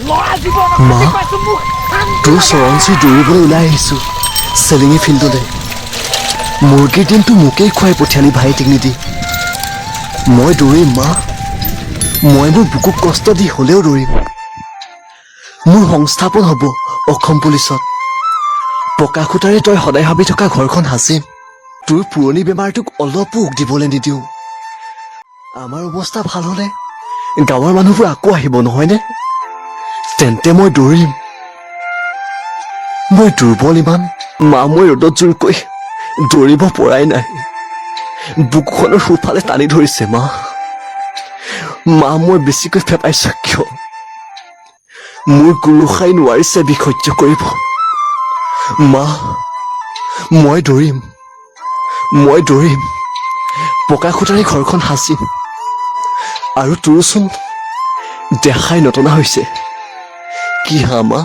মা তোৰ চৰণ চুই দৌৰিবলৈ ওলাই আহিছো চেলিঙি ফিল্ডলৈ মুৰ্গীৰ দিনটো মোকেই খুৱাই পঠিয়ালি ভাইটিক নিদি মই দৌৰিম মা মই মোৰ বুকুক কষ্ট দি হ'লেও দৌৰিম মোৰ সংস্থাপন হ'ব অসম পুলিচত পকা খুটাৰে তই সদায় ভাবি থকা ঘৰখন সাজিম তোৰ পুৰণি বেমাৰটোক অলপো উক দিবলৈ নিদিওঁ আমাৰ অৱস্থা ভাল হ'লে গাঁৱৰ মানুহবোৰ আকৌ আহিব নহয়নে তেন্তে মই দৌৰিম মই দুৰ্বল ইমান মা মই ৰ'দত জোৰকৈ দৌৰিব পৰাই নাই বুকুখনৰ সোঁফালে টানি ধৰিছে মা মই বেছিকৈ ফেপাইছো কিয় মোৰ গুৰুখাই নোৱাৰিছে বিষ সহ্য কৰিব মা মই দৌৰিম পকা খুটাৰে ঘৰখন সাজিম আৰু তোৰচোন দেখাই নটনা হৈছে কি হা মা